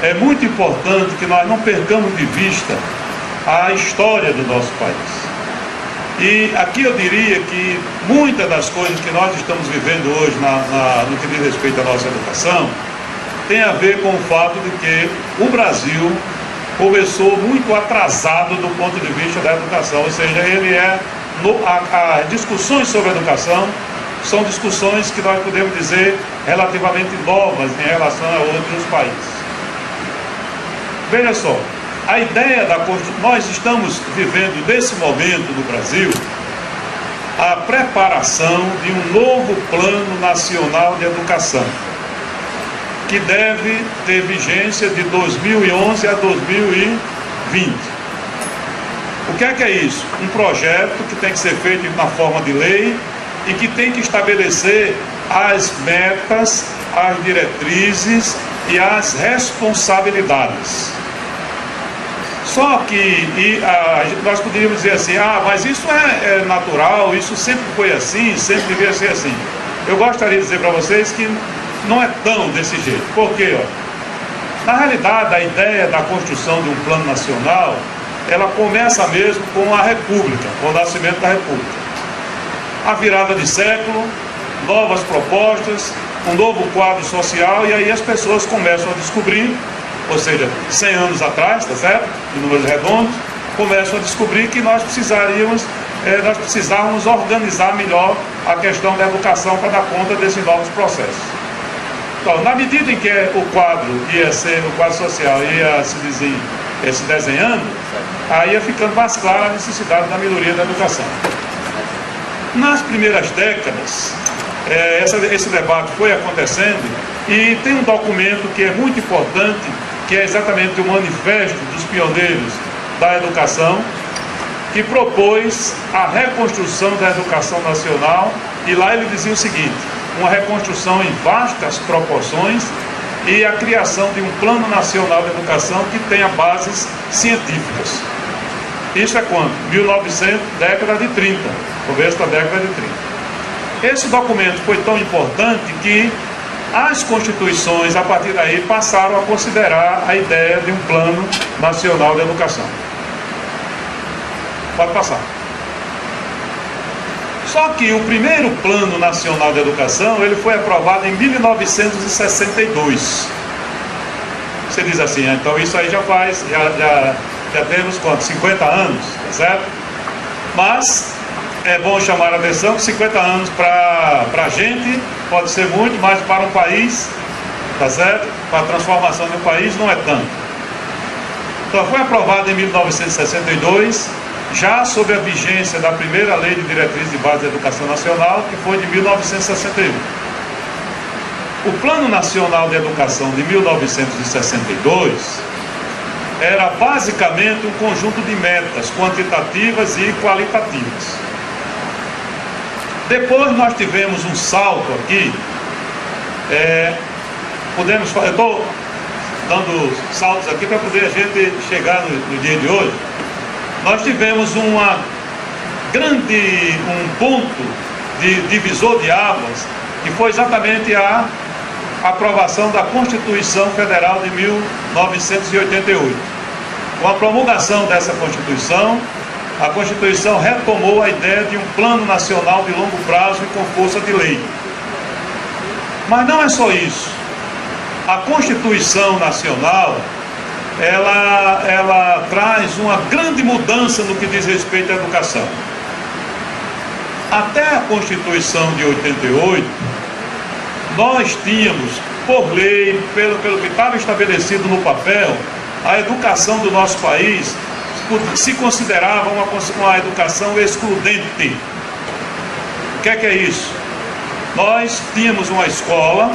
é muito importante que nós não percamos de vista a história do nosso país. E aqui eu diria que muitas das coisas que nós estamos vivendo hoje no que diz respeito à nossa educação tem a ver com o fato de que o Brasil começou muito atrasado do ponto de vista da educação, ou seja, as discussões sobre a educação são discussões que nós podemos dizer relativamente novas em relação a outros países. Veja só, a ideia da Constituição, nós estamos vivendo nesse momento no Brasil a preparação de um novo Plano Nacional de Educação, que deve ter vigência de 2011 a 2020. O que é isso? Um projeto que tem que ser feito na forma de lei e que tem que estabelecer as metas, as diretrizes e as responsabilidades. Só que nós poderíamos dizer assim, mas isso é natural, isso sempre foi assim, sempre devia ser assim. Eu gostaria de dizer para vocês que não é tão desse jeito. Por quê? Na realidade, a ideia da construção de um plano nacional, ela começa mesmo com a República, com o nascimento da República. A virada de século, novas propostas, um novo quadro social, e aí as pessoas começam a descobrir, ou seja, 100 anos atrás, tá certo? De números redondos, começam a descobrir que nós precisávamos organizar melhor a questão da educação para dar conta desses novos processos. Então, na medida em que o quadro social ia se desenhando, aí ia ficando mais clara a necessidade da melhoria da educação. Nas primeiras décadas, esse debate foi acontecendo e tem um documento que é muito importante, que é exatamente o Manifesto dos Pioneiros da Educação, que propôs a reconstrução da educação nacional, e lá ele dizia o seguinte: uma reconstrução em vastas proporções e a criação de um Plano Nacional de Educação que tenha bases científicas. Isso é quando? 1900, década de 30, começo da década de 30. Esse documento foi tão importante que as constituições, a partir daí, passaram a considerar a ideia de um Plano Nacional de Educação. Pode passar. Só que o primeiro Plano Nacional de Educação, ele foi aprovado em 1962. Você diz assim, então isso aí já temos quanto? 50 anos, tá certo? Mas é bom chamar a atenção que 50 anos para a gente pode ser muito, mas para um país, tá certo? Para a transformação de um país não é tanto. Então foi aprovado em 1962, já sob a vigência da primeira Lei de Diretriz de Base da Educação Nacional, que foi de 1961. O Plano Nacional de Educação de 1962 era basicamente um conjunto de metas quantitativas e qualitativas. Depois nós tivemos um salto aqui, eu estou dando saltos aqui para poder a gente chegar no dia de hoje. Nós tivemos um ponto de divisor de águas, que foi exatamente a aprovação da Constituição Federal de 1988. Com a promulgação dessa Constituição, a Constituição retomou a ideia de um plano nacional de longo prazo e com força de lei. Mas não é só isso. A Constituição Nacional, ela traz uma grande mudança no que diz respeito à educação. Até a Constituição de 88, nós tínhamos, por lei, pelo que estava estabelecido no papel, a educação do nosso país se considerava uma educação excludente. O que é isso? Nós tínhamos uma escola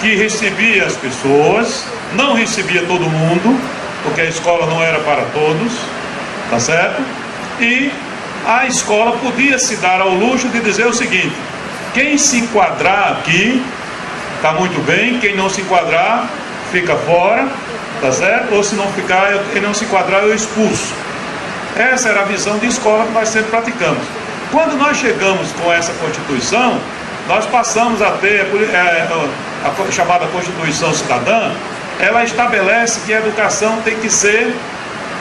que recebia as pessoas, não recebia todo mundo, porque a escola não era para todos, tá certo? E a escola podia se dar ao luxo de dizer o seguinte: quem se enquadrar aqui, está muito bem, quem não se enquadrar, fica fora, tá certo? Ou se não ficar, quem não se enquadrar, eu expulso. Essa era a visão de escola que nós sempre praticamos. Quando nós chegamos com essa Constituição, nós passamos a ter a chamada Constituição Cidadã, ela estabelece que a educação tem que ser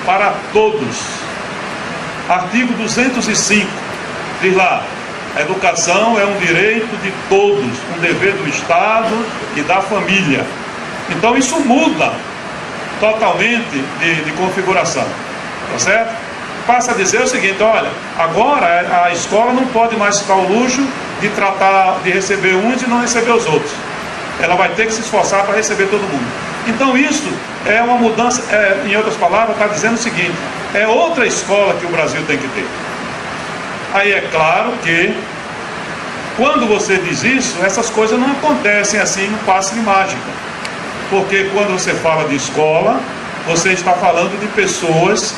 para todos. Artigo 205 diz lá: a educação é um direito de todos, um dever do Estado e da família. Então isso muda totalmente de configuração, tá certo? Passa a dizer o seguinte: olha, agora a escola não pode mais ficar ao luxo de receber uns e não receber os outros. Ela vai ter que se esforçar para receber todo mundo. Então isso é uma mudança, em outras palavras, está dizendo o seguinte: é outra escola que o Brasil tem que ter. Aí é claro que, quando você diz isso, essas coisas não acontecem assim no passe de mágica. Porque quando você fala de escola, você está falando de pessoas.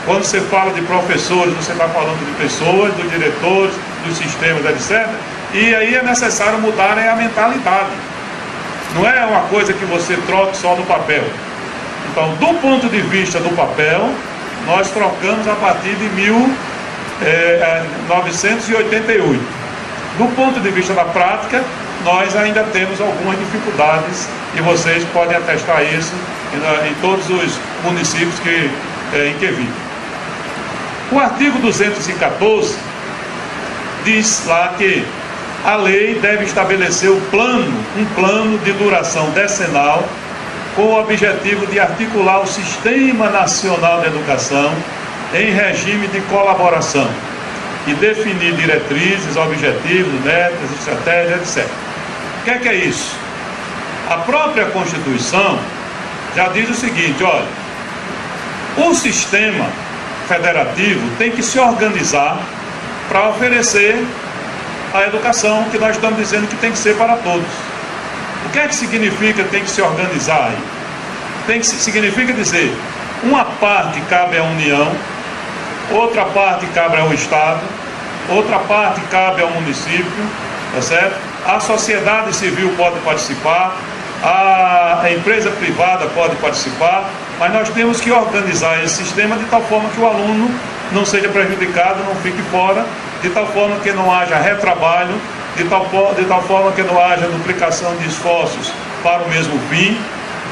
Quando você fala de professores, você está falando de pessoas, dos diretores, dos sistemas, etc. E aí é necessário mudar a mentalidade. Não é uma coisa que você troque só no papel. Então, do ponto de vista do papel, nós trocamos a partir de 1988. Do ponto de vista da prática, nós ainda temos algumas dificuldades, e vocês podem atestar isso em todos os municípios em que vivem. O artigo 214 diz lá que a lei deve estabelecer um plano de duração decenal com o objetivo de articular o Sistema Nacional de Educação em regime de colaboração e definir diretrizes, objetivos, metas, estratégias, etc. O que é isso? A própria Constituição já diz o seguinte: olha, o sistema federativo tem que se organizar para oferecer a educação que nós estamos dizendo que tem que ser para todos. O que é que significa tem que se organizar aí? Significa dizer, uma parte cabe à União, outra parte cabe ao Estado, outra parte cabe ao município, tá certo? A sociedade civil pode participar, a empresa privada pode participar, mas nós temos que organizar esse sistema de tal forma que o aluno não seja prejudicado, não fique fora, de tal forma que não haja retrabalho, de tal forma que não haja duplicação de esforços para o mesmo fim,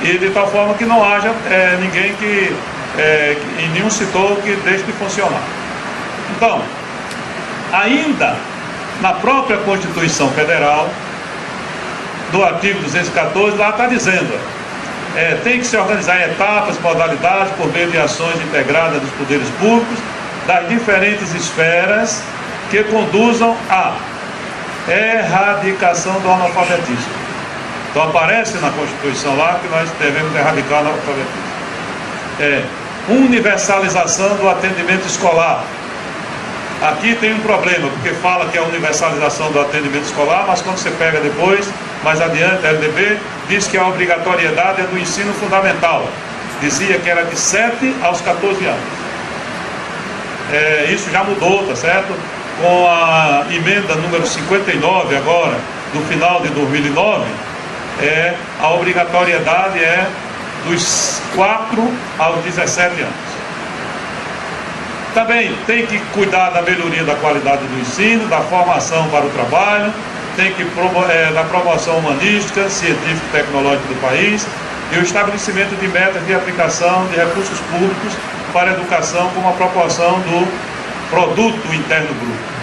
e de tal forma que não haja ninguém em nenhum setor que deixe de funcionar. Então, ainda na própria Constituição Federal, do artigo 214, lá está dizendo, tem que se organizar em etapas, modalidades, por meio de ações integradas dos poderes públicos, das diferentes esferas, que conduzam à erradicação do analfabetismo. Então aparece na Constituição lá que nós devemos erradicar o analfabetismo. Universalização do atendimento escolar. Aqui tem um problema, porque fala que é a universalização do atendimento escolar, mas quando você pega depois, mais adiante, a LDB diz que a obrigatoriedade é do ensino fundamental. Dizia que era de 7 aos 14 anos. Isso já mudou, tá certo? Com a emenda número 59 agora, do final de 2009, a obrigatoriedade é dos 4 aos 17 anos. Também tem que cuidar da melhoria da qualidade do ensino, da formação para o trabalho, tem que da promoção humanística, científica e tecnológica do país, e o estabelecimento de metas de aplicação de recursos públicos para a educação como a proporção do produto interno bruto.